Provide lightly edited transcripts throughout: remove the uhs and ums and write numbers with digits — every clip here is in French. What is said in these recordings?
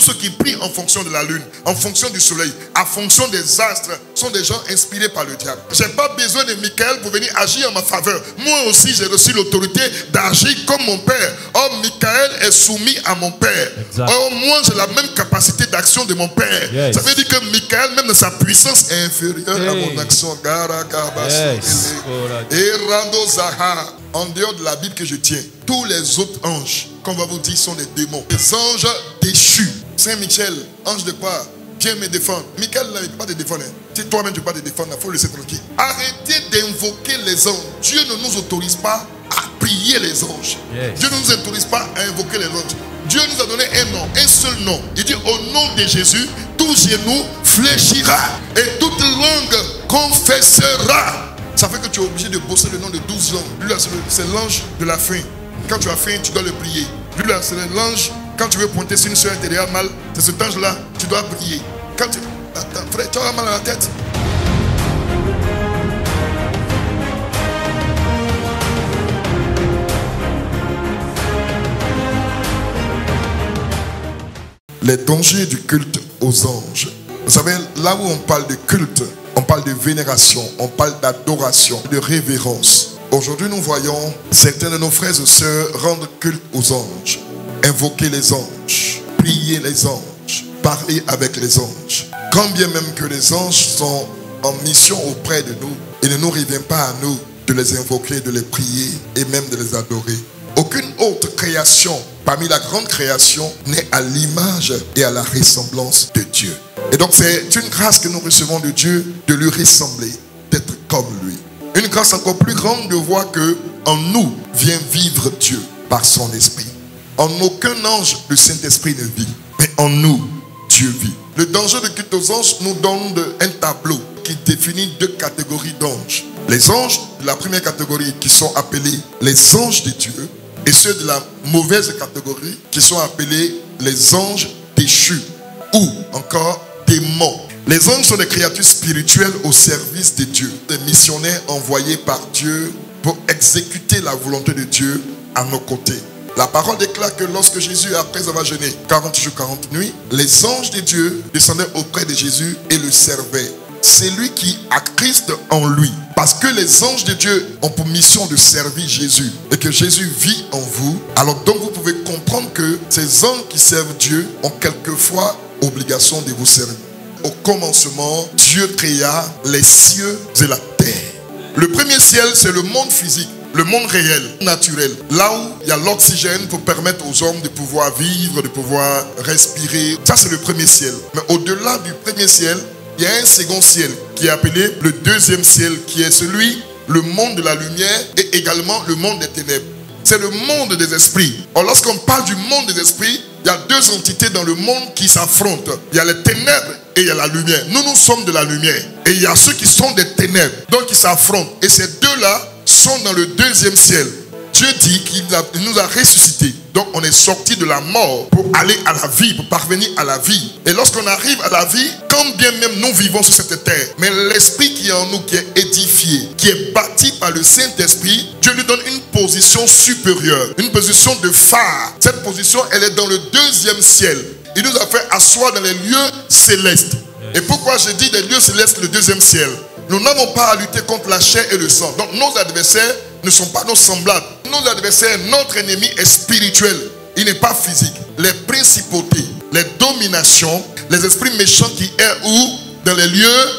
ceux qui prient en fonction de la lune, en fonction du soleil, en fonction des astres, sont des gens inspirés par le diable. Je n'ai pas besoin de Michael pour venir agir en ma faveur. Moi aussi, j'ai reçu l'autorité d'agir comme mon père. Or, Michael est soumis à mon père. Exact. Or, moi, j'ai la même capacité d'action de mon père. Yes. Ça veut dire que Michael, même dans sa puissance, est inférieur à Hey. mon action. Yes. Et Rando Zaha, en dehors de la Bible que je tiens, tous les autres anges, qu'on va vous dire, sont des démons. Des anges déchus. Saint-Michel, ange de quoi? Viens me défendre. Michael ne peut pas te défendre. Si toi-même tu ne peux pas te défendre, il faut le laisser tranquille. Arrêtez d'invoquer les anges. Dieu ne nous autorise pas à prier les anges. Yes. Dieu ne nous autorise pas à invoquer les anges. Dieu nous a donné un nom, un seul nom. Il dit au nom de Jésus, tout genou fléchira et toute langue confessera. Ça fait que tu es obligé de bosser le nom de 12 langues. Lui là, c'est l'ange de la faim. Quand tu as faim, tu dois le prier. Lui là, c'est l'ange. Quand tu veux pointer sur une soeur intérieure mal, c'est cet ange-là, tu dois prier. Quand tu... Attends, frère, tu as mal à la tête. Les dangers du culte aux anges. Vous savez, là où on parle de culte, on parle de vénération, on parle d'adoration, de révérence. Aujourd'hui, nous voyons certains de nos frères et sœurs rendre culte aux anges, invoquer les anges, prier les anges, parler avec les anges. Quand bien même que les anges sont en mission auprès de nous, il ne nous revient pas à nous de les invoquer, de les prier et même de les adorer. Aucune autre création parmi la grande création n'est à l'image et à la ressemblance de Dieu. Et donc c'est une grâce que nous recevons de Dieu de lui ressembler, d'être comme lui. Une grâce encore plus grande de voir que en nous vient vivre Dieu par son esprit. En aucun ange le Saint-Esprit ne vit, mais en nous Dieu vit. Le danger de culte aux anges nous donne un tableau qui définit deux catégories d'anges. Les anges de la première catégorie qui sont appelés les anges de Dieu et ceux de la mauvaise catégorie qui sont appelés les anges déchus ou encore démons. Les anges sont des créatures spirituelles au service de Dieu, des missionnaires envoyés par Dieu pour exécuter la volonté de Dieu à nos côtés. La parole déclare que lorsque Jésus, après avoir jeûné 40 jours, 40 nuits, les anges de Dieu descendaient auprès de Jésus et le servaient. C'est lui qui a Christ en lui. Parce que les anges de Dieu ont pour mission de servir Jésus et que Jésus vit en vous. Alors donc vous pouvez comprendre que ces anges qui servent Dieu ont quelquefois obligation de vous servir. Au commencement, Dieu créa les cieux et la terre. Le premier ciel, c'est le monde physique, le monde réel, naturel. Là où il y a l'oxygène pour permettre aux hommes de pouvoir vivre, de pouvoir respirer. Ça, c'est le premier ciel. Mais au-delà du premier ciel, il y a un second ciel qui est appelé le deuxième ciel, qui est celui, le monde de la lumière et également le monde des ténèbres. C'est le monde des esprits. Or, lorsqu'on parle du monde des esprits, il y a deux entités dans le monde qui s'affrontent. Il y a les ténèbres et il y a la lumière. Nous, nous sommes de la lumière. Et il y a ceux qui sont des ténèbres, donc ils s'affrontent. Et ces deux-là sont dans le deuxième ciel. Dieu dit qu'il nous a ressuscités. Donc on est sorti de la mort pour aller à la vie, pour parvenir à la vie. Et lorsqu'on arrive à la vie, quand bien même nous vivons sur cette terre, mais l'esprit qui est en nous, qui est édifié, qui est bâti par le Saint-Esprit, Dieu lui donne une position supérieure, une position de phare. Cette position, elle est dans le deuxième ciel. Il nous a fait asseoir dans les lieux célestes. Et pourquoi je dis des lieux célestes, le deuxième ciel? Nous n'avons pas à lutter contre la chair et le sang. Donc nos adversaires ne sont pas nos semblables. Nos adversaires, notre ennemi est spirituel. Il n'est pas physique. Les principautés, les dominations, les esprits méchants qui errent où? Dans les lieux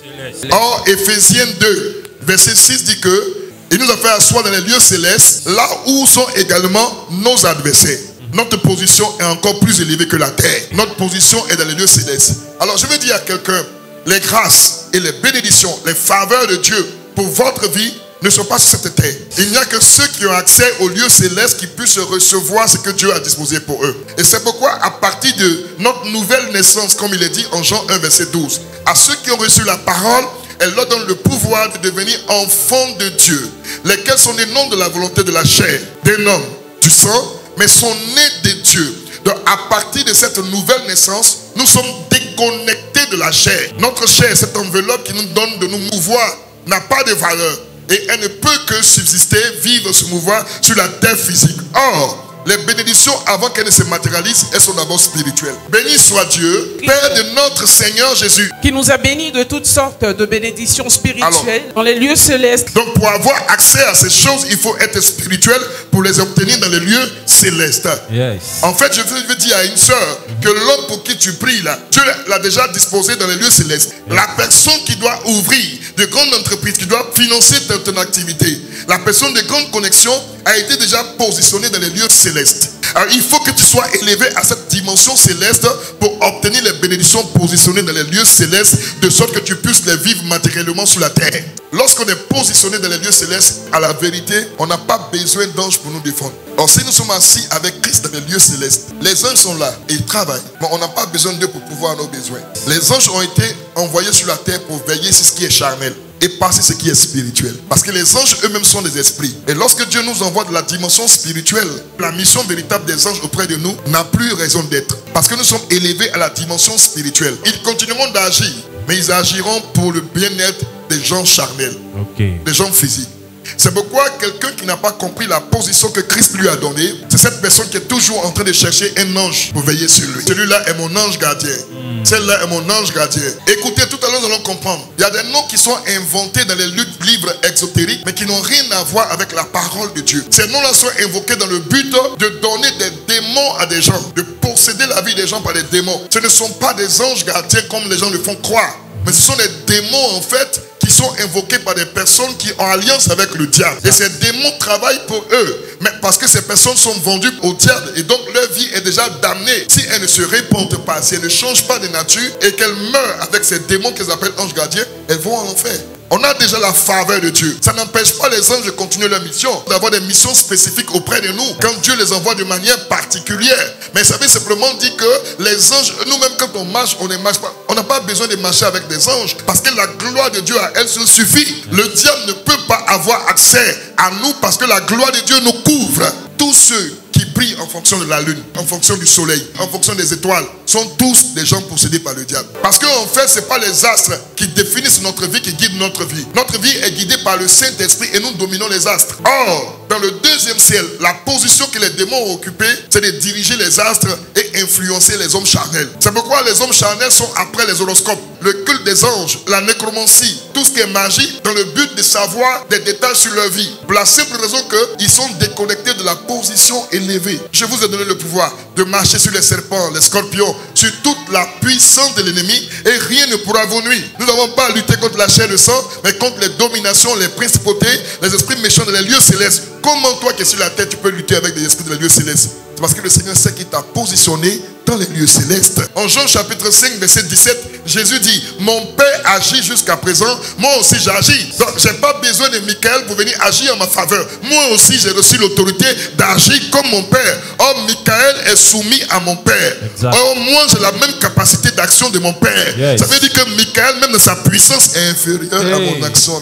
célestes. Or, Éphésiens 2, verset 6 dit que il nous a fait asseoir dans les lieux célestes, là où sont également nos adversaires. Notre position est encore plus élevée que la terre. Notre position est dans les lieux célestes. Alors, je veux dire à quelqu'un, les grâces et les bénédictions, les faveurs de Dieu pour votre vie ne sont pas sur cette terre. Il n'y a que ceux qui ont accès aux lieux célestes qui puissent recevoir ce que Dieu a disposé pour eux. Et c'est pourquoi à partir de notre nouvelle naissance, comme il est dit en Jean 1 verset 12, à ceux qui ont reçu la parole, elle leur donne le pouvoir de devenir enfants de Dieu, lesquels sont des noms de la volonté de la chair, des noms du sang, mais sont nés de Dieu. Donc à partir de cette nouvelle naissance, nous sommes déconnectés de la chair. Notre chair, cette enveloppe qui nous donne de nous mouvoir, n'a pas de valeur. Et elle ne peut que subsister, vivre, se mouvoir sur la terre physique. Or, les bénédictions, avant qu'elles ne se matérialisent, elles sont d'abord spirituelles. Béni soit Dieu, Père de notre Seigneur Jésus, qui nous a bénis de toutes sortes de bénédictions spirituelles dans les lieux célestes. Donc pour avoir accès à ces choses, il faut être spirituel pour les obtenir dans les lieux célestes. Yes. En fait, je veux dire à une sœur que l'homme pour qui tu pries là, Dieu l'a déjà disposé dans les lieux célestes. La personne qui doit ouvrir de grandes entreprises, qui doit financer ton activité, la personne de grande connexion a été déjà positionnée dans les lieux célestes. Alors il faut que tu sois élevé à cette dimension céleste pour obtenir les bénédictions positionnées dans les lieux célestes, de sorte que tu puisses les vivre matériellement sur la terre. Lorsqu'on est positionné dans les lieux célestes, à la vérité, on n'a pas besoin d'anges pour nous défendre. Alors si nous sommes assis avec Christ dans les lieux célestes, les anges sont là et ils travaillent, mais on n'a pas besoin d'eux pour pouvoir nos besoins. Les anges ont été envoyés sur la terre pour veiller sur ce qui est charnel et pas sur ce qui est spirituel. Parce que les anges eux-mêmes sont des esprits. Et lorsque Dieu nous envoie de la dimension spirituelle, la mission véritable des anges auprès de nous n'a plus raison d'être. Parce que nous sommes élevés à la dimension spirituelle. Ils continueront d'agir, mais ils agiront pour le bien-être des gens charnels, des gens physiques. C'est pourquoi quelqu'un qui n'a pas compris la position que Christ lui a donnée, c'est cette personne qui est toujours en train de chercher un ange pour veiller sur lui. Celui-là est mon ange gardien. Celle-là est mon ange gardien. Écoutez, tout à l'heure nous allons comprendre. Il y a des noms qui sont inventés dans les livres exotériques, mais qui n'ont rien à voir avec la parole de Dieu. Ces noms-là sont invoqués dans le but de donner des démons à des gens, de posséder la vie des gens par des démons. Ce ne sont pas des anges gardiens comme les gens le font croire, mais ce sont des démons en fait qui sont invoqués par des personnes qui ont alliance avec le diable. Et ces démons travaillent pour eux. Mais parce que ces personnes sont vendues au diable et donc leur vie est déjà damnée. Si elles ne se répandent pas, si elles ne changent pas de nature et qu'elles meurent avec ces démons qu'ils appellent anges gardiens, elles vont en enfer. On a déjà la faveur de Dieu. Ça n'empêche pas les anges de continuer leur mission, d'avoir des missions spécifiques auprès de nous, quand Dieu les envoie de manière particulière. Mais ça veut simplement dire que les anges, nous-mêmes quand on marche, on ne marche pas. On n'a pas besoin de marcher avec des anges, parce que la gloire de Dieu à elle se suffit. Le diable ne peut pas avoir accès à nous, parce que la gloire de Dieu nous couvre. Tous ceux qui prient en fonction de la lune, en fonction du soleil, en fonction des étoiles, sont tous des gens possédés par le diable. Parce qu'en fait, ce n'est pas les astres qui définissent notre vie, qui guident notre vie. Notre vie est guidée par le Saint-Esprit et nous dominons les astres. Or, dans le deuxième ciel, la position que les démons ont occupée, c'est de diriger les astres et influencer les hommes charnels. C'est pourquoi les hommes charnels sont après les horoscopes, le culte des anges, la nécromancie, tout ce qui est magie, dans le but de savoir des détails sur leur vie. Pour la simple raison qu'ils sont déconnectés de la position élevée. Je vous ai donné le pouvoir de marcher sur les serpents, les scorpions, sur toute la puissance de l'ennemi, et rien ne pourra vous nuire. Nous n'avons pas à lutter contre la chair et le sang, mais contre les dominations, les principautés, les esprits méchants dans les lieux célestes. Comment toi qui es sur la terre, tu peux lutter avec des esprits dans les lieux célestes? C'est parce que le Seigneur sait qu'il t'a positionné dans les lieux célestes. En Jean chapitre 5, verset 17, Jésus dit: mon Père agit jusqu'à présent, moi aussi j'agis. Donc je n'ai pas besoin de Michael pour venir agir en ma faveur. Moi aussi j'ai reçu l'autorité d'agir comme mon Père. Or Michael est soumis à mon Père. Exact. Or moi j'ai la même capacité d'action de mon Père. Yes. Ça veut dire que Michael, même dans sa puissance, est inférieur à mon action.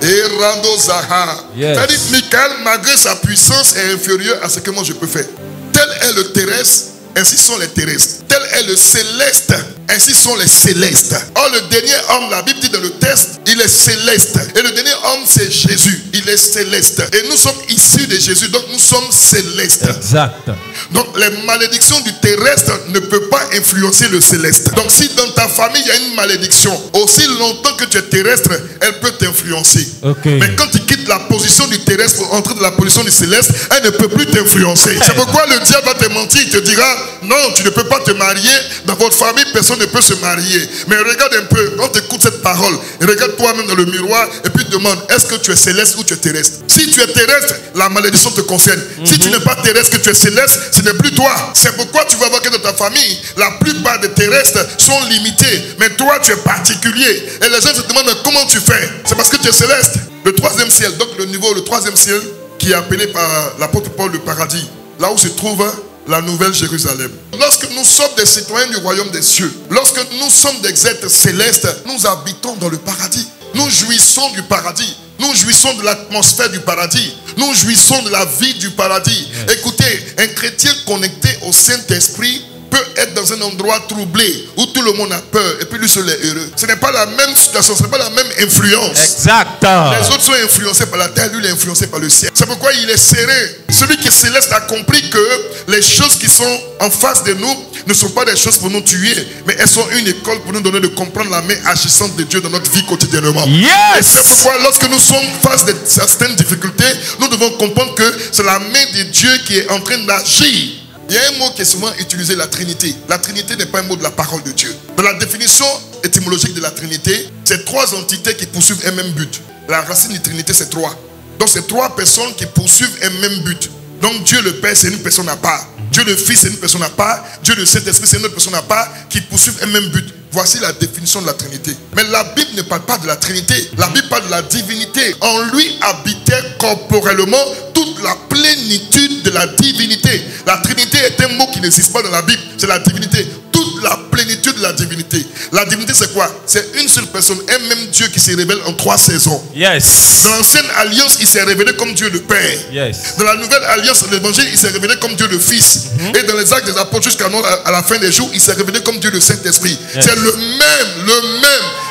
Et Rando Zaha. C'est-à-dire que Michael, malgré sa puissance, est inférieur à ce que moi je peux faire. Tel est le terrestre, ainsi sont les terrestres. Tel est le céleste, ainsi sont les célestes. Or le dernier homme, la Bible dit dans le texte, il est céleste. Et le dernier homme, c'est Jésus. Il est céleste. Et nous sommes issus de Jésus, donc nous sommes célestes. Exact. Donc les malédictions du terrestre ne peuvent pas influencer le céleste. Donc si dans ta famille il y a une malédiction, aussi longtemps que tu es terrestre, elle peut t'influencer. Okay. Mais quand tu quittes la position du terrestre pour entrer dans la position du céleste, elle ne peut plus t'influencer. C'est pourquoi le diable va te mentir. Il te dira: non, tu ne peux pas te marier. Dans votre famille, personne ne peut se marier. Mais regarde un peu, quand tu écoutes cette parole, regarde toi-même dans le miroir et puis demande: est-ce que tu es céleste ou tu es terrestre? Si tu es terrestre, la malédiction te concerne. Si tu n'es pas terrestre, que tu es céleste, ce n'est plus toi. C'est pourquoi tu vas voir que dans ta famille, la plupart des terrestres sont limités. Mais toi, tu es particulier. Et les gens se demandent comment tu fais. C'est parce que tu es céleste. Le troisième ciel, donc le troisième ciel, qui est appelé par l'apôtre Paul le paradis, là où se trouve la nouvelle Jérusalem. Lorsque nous sommes des citoyens du royaume des cieux, lorsque nous sommes des êtres célestes, nous habitons dans le paradis. Nous jouissons du paradis. Nous jouissons de l'atmosphère du paradis. Nous jouissons de la vie du paradis. Yes. Écoutez, un chrétien connecté au Saint-Esprit peut être dans un endroit troublé où tout le monde a peur et puis lui seul est heureux. Ce n'est pas la même situation, ce n'est pas la même influence. Exact. Les autres sont influencés par la terre, lui il est influencé par le ciel. C'est pourquoi il est serré. Celui qui est céleste a compris que les choses qui sont en face de nous ne sont pas des choses pour nous tuer, mais elles sont une école pour nous donner de comprendre la main agissante de Dieu dans notre vie quotidiennement. Yes. Et c'est pourquoi lorsque nous sommes face de certaines difficultés, nous devons comprendre que c'est la main de Dieu qui est en train d'agir. Il y a un mot qui est souvent utilisé, la Trinité. La Trinité n'est pas un mot de la parole de Dieu. Dans la définition étymologique de la Trinité, c'est trois entités qui poursuivent un même but. La racine de Trinité, c'est trois. Donc c'est trois personnes qui poursuivent un même but. Donc Dieu le Père, c'est une personne à part. Dieu le Fils, c'est une personne à part. Dieu le Saint-Esprit, c'est une autre personne à part qui poursuivent un même but. Voici la définition de la Trinité. Mais la Bible ne parle pas de la Trinité. La Bible parle de la divinité. En lui habitait corporellement toute la plénitude de la divinité. La Trinité est un mot qui n'existe pas dans la Bible. C'est la divinité. Toute la plénitude de la divinité. La divinité, c'est quoi? C'est une seule personne, un même Dieu qui se révèle en trois saisons. Yes. Dans l'ancienne alliance, il s'est révélé comme Dieu le Père. Yes. Dans la nouvelle alliance, l'évangile, il s'est révélé comme Dieu le Fils. Et dans les actes des apôtres jusqu'à la fin des jours, il s'est révélé comme Dieu le Saint-Esprit. Yes. C'est le même.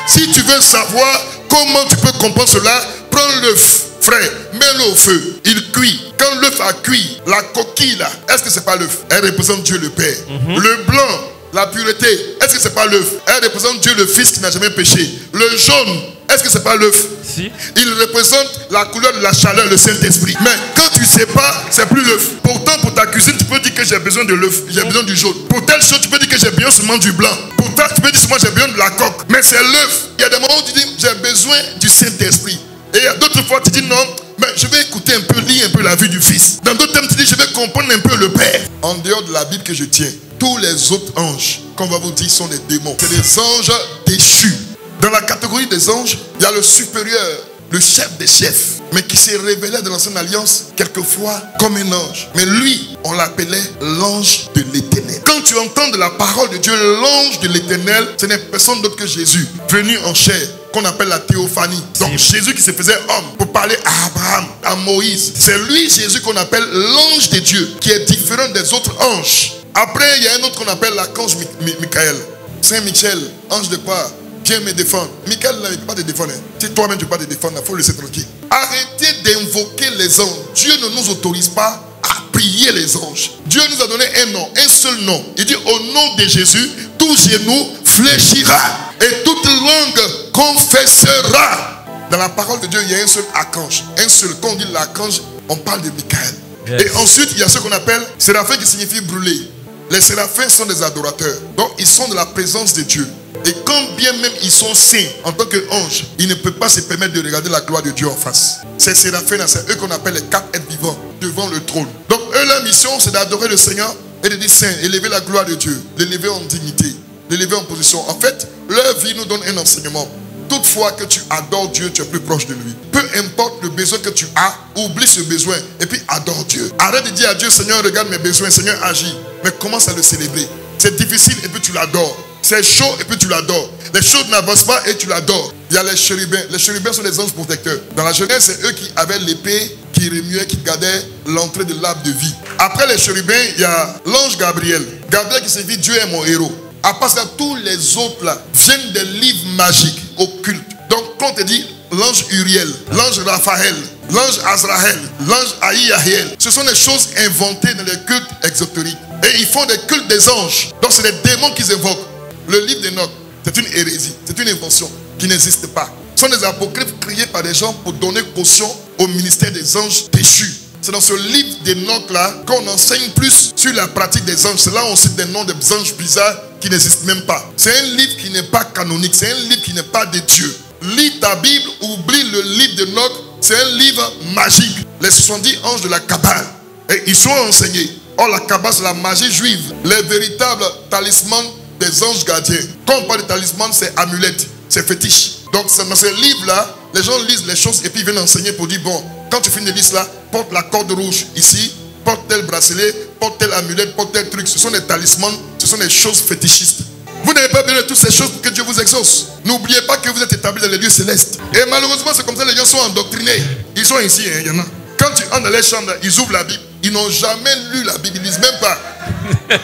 Si tu veux savoir comment tu peux comprendre cela, prends l'œuf, frère, mets-le au feu. Il cuit. Quand l'œuf a cuit, la coquille là, est-ce que c'est pas l'œuf? Elle représente Dieu le Père. Le blanc, la pureté, est-ce que c'est pas l'œuf? Elle représente Dieu le Fils qui n'a jamais péché. Le jaune, est-ce que c'est pas l'œuf? Si. Il représente la couleur de la chaleur, le Saint-Esprit. Mais quand tu sais pas, c'est plus l'œuf. Pourtant, pour ta cuisine, tu peux dire que j'ai besoin de l'œuf, j'ai besoin du jaune. Pour telle chose, tu peux dire que j'ai besoin seulement du blanc. Pour telle, tu peux dire seulement j'ai besoin de la coque. Mais c'est l'œuf. Il y a des moments où tu dis j'ai besoin du Saint-Esprit. Et il y a d'autres fois, tu dis non, mais je vais écouter un peu, lire un peu la vie du Fils. Dans d'autres thèmes, tu dis je vais comprendre un peu le Père. En dehors de la Bible que je tiens, tous les autres anges, qu'on va vous dire, sont des démons. C'est des anges déchus. Dans la catégorie des anges, il y a le supérieur, le chef des chefs, mais qui s'est révélé dans l'ancienne alliance quelquefois comme un ange. Mais lui, on l'appelait l'ange de l'Éternel. Quand tu entends de la parole de Dieu, l'ange de l'Éternel, ce n'est personne d'autre que Jésus, venu en chair, qu'on appelle la théophanie. Donc Jésus qui se faisait homme pour parler à Abraham, à Moïse. C'est lui, Jésus, qu'on appelle l'ange de Dieu, qui est différent des autres anges. Après, il y a un autre qu'on appelle l'archange Michael. Saint Michel, ange de quoi? Viens me défendre. Michael ne peut pas te défendre. Si toi-même tu ne peux pas te défendre, il faut le laisser tranquille. Arrêtez d'invoquer les anges. Dieu ne nous autorise pas à prier les anges. Dieu nous a donné un nom, un seul nom. Il dit au nom de Jésus, tout genou fléchira et toute langue confessera. Dans la parole de Dieu, il y a un seul archange. Un seul. Quand on dit l'archange, on parle de Michael. Yes. Et ensuite, il y a ce qu'on appelle séraphins qui signifie brûler. Les séraphins sont des adorateurs. Donc, ils sont de la présence de Dieu. Et quand bien même ils sont saints en tant qu'anges, ils ne peuvent pas se permettre de regarder la gloire de Dieu en face. Ces séraphins-là, c'est eux qu'on appelle les quatre êtres vivants devant le trône. Donc, eux, leur mission, c'est d'adorer le Seigneur et de dire Saint, élever la gloire de Dieu, d'élever en dignité, d'élever en position. En fait, leur vie nous donne un enseignement. Toutefois que tu adores Dieu, tu es plus proche de lui. Peu importe le besoin que tu as, oublie ce besoin et puis adore Dieu. Arrête de dire à Dieu, Seigneur, regarde mes besoins, Seigneur, agis. Mais commence à le célébrer. C'est difficile et puis tu l'adores. C'est chaud et puis tu l'adores. Les choses n'avancent pas et tu l'adores. Il y a les chérubins. Les chérubins sont des anges protecteurs. Dans la Genèse, c'est eux qui avaient l'épée, qui remuaient, qui gardaient l'entrée de l'arbre de vie. Après les chérubins, il y a l'ange Gabriel. Gabriel qui signifie Dieu est mon héros. À part ça, tous les autres là viennent des livres magiques, occultes. Donc quand on te dit l'ange Uriel, l'ange Raphaël, l'ange Azraël, l'ange Aïahiel, ce sont des choses inventées dans les cultes exotériques. Et ils font des cultes des anges. Donc c'est des démons qu'ils évoquent. Le livre d'Enoch, c'est une hérésie, c'est une invention qui n'existe pas. Ce sont des apocryphes créés par des gens pour donner caution au ministère des anges déchus. C'est dans ce livre d'Enoch là qu'on enseigne plus sur la pratique des anges. C'est là où on cite des noms des anges bizarres qui n'existent même pas. C'est un livre qui n'est pas canonique, c'est un livre qui n'est pas de Dieu. Lis ta Bible, oublie le livre d'Enoch, c'est un livre magique. Les 70 anges de la Kabbale. Et ils sont enseignés. Or la Kabbale, c'est la magie juive. Les véritables talismans des anges gardiens. Quand on parle de talisman, c'est amulette, c'est fétiche. Donc dans ces livres-là, les gens lisent les choses et puis ils viennent enseigner pour dire, bon, quand tu finis de lire cela, porte la corde rouge ici, porte tel bracelet, porte tel amulette, porte tel truc. Ce sont des talismans, ce sont des choses fétichistes. Vous n'avez pas besoin de toutes ces choses pour que Dieu vous exauce. N'oubliez pas que vous êtes établis dans les lieux célestes. Et malheureusement, c'est comme ça que les gens sont endoctrinés. Ils sont ici, il y en a. Quand tu entres dans les chambres, ils ouvrent la Bible. Ils n'ont jamais lu la Bible, ils ne lisent même pas.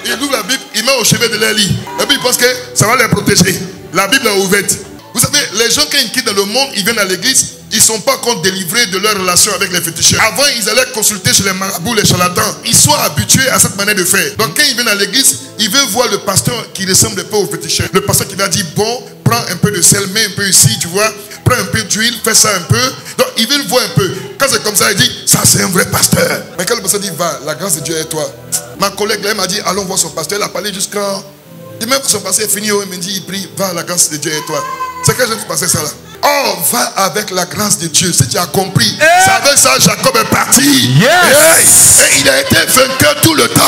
Ils ouvrent la Bible, ils met au chevet de leur lit. Et puis ils pensent que ça va les protéger. La Bible est ouverte. Vous savez, les gens quand ils quittent le monde, ils viennent à l'église, ils ne sont pas encore délivrés de leur relation avec les féticheurs. Avant, ils allaient consulter chez les marabouts, les charlatans. Ils sont habitués à cette manière de faire. Donc quand ils viennent à l'église, ils veulent voir le pasteur qui ressemble un peu au féticheur. Le pasteur qui va dire, bon, prends un peu de sel, mets un peu ici, tu vois, prends un peu d'huile, fais ça un peu. Donc ils veulent voir un peu. Quand c'est comme ça, il dit, ça c'est un vrai pasteur. Mais quand le pasteur dit, va, la grâce de Dieu est toi. Ma collègue là, elle m'a dit, allons voir son pasteur. Elle a parlé jusqu'à... Et même quand son pasteur est fini, il me dit, il prie, va, la grâce de Dieu est toi. C'est que je vais passer ça là. Oh, va avec la grâce de Dieu. Si tu as compris, c'est avec ça Jacob est parti. Et il a été vainqueur tout le temps.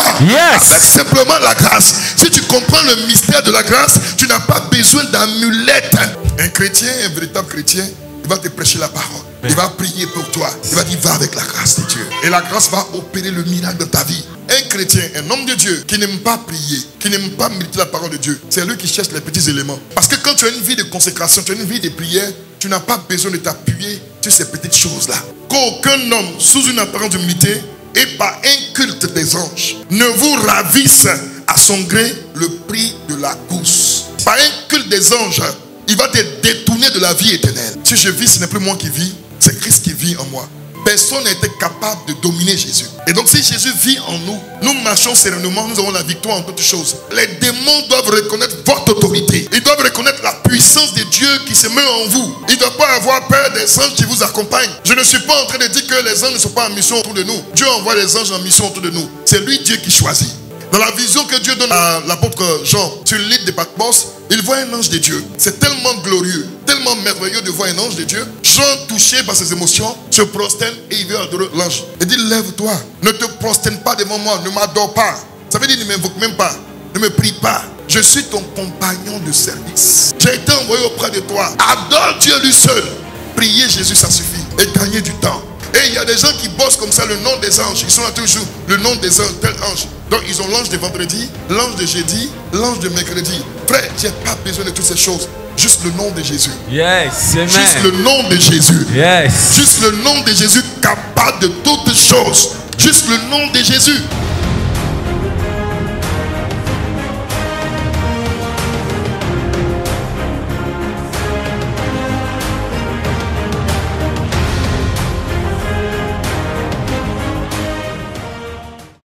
Avec simplement la grâce. Si tu comprends le mystère de la grâce, tu n'as pas besoin d'amulette. Un chrétien, un véritable chrétien, il va te prêcher la parole. Il va prier pour toi. Il va dire, va avec la grâce de Dieu. Et la grâce va opérer le miracle dans ta vie. Un chrétien, un homme de Dieu qui n'aime pas prier, qui n'aime pas méditer la parole de Dieu, c'est lui qui cherche les petits éléments. Parce que quand tu as une vie de consécration, tu as une vie de prière, tu n'as pas besoin de t'appuyer sur ces petites choses-là. Qu'aucun homme, sous une apparence d'humilité et par un culte des anges, ne vous ravisse à son gré le prix de la course. Par un culte des anges, il va te détourner de la vie éternelle. Si je vis, ce n'est plus moi qui vis, c'est Christ qui vit en moi. Personne n'a été capable de dominer Jésus. Et donc si Jésus vit en nous, nous marchons sereinement, nous avons la victoire en toutes choses. Les démons doivent reconnaître votre autorité. Ils doivent reconnaître la puissance de Dieu qui se met en vous. Ils ne doivent pas avoir peur des anges qui vous accompagnent. Je ne suis pas en train de dire que les anges ne sont pas en mission autour de nous. Dieu envoie les anges en mission autour de nous. C'est lui Dieu qui choisit. Dans la vision que Dieu donne à l'apôtre Jean sur l'île de Patmos, il voit un ange de Dieu. C'est tellement glorieux, tellement merveilleux de voir un ange de Dieu. Jean, touché par ses émotions, se prosterne et il veut adorer l'ange. Il dit, lève-toi, ne te prosterne pas devant moi, ne m'adore pas. Ça veut dire, ne m'invoque même pas, ne me prie pas. Je suis ton compagnon de service. J'ai été envoyé auprès de toi. Adore Dieu lui seul. Prier Jésus, ça suffit. Et gagner du temps. Et il y a des gens qui bossent comme ça le nom des anges. Ils sont là toujours, le nom des anges, tel ange. Donc ils ont l'ange de vendredi, l'ange de jeudi, l'ange de mercredi. Frère, tu n'as pas besoin de toutes ces choses. Juste le nom de Jésus. Juste le nom de Jésus. Juste le nom de Jésus capable de toutes choses. Juste le nom de Jésus.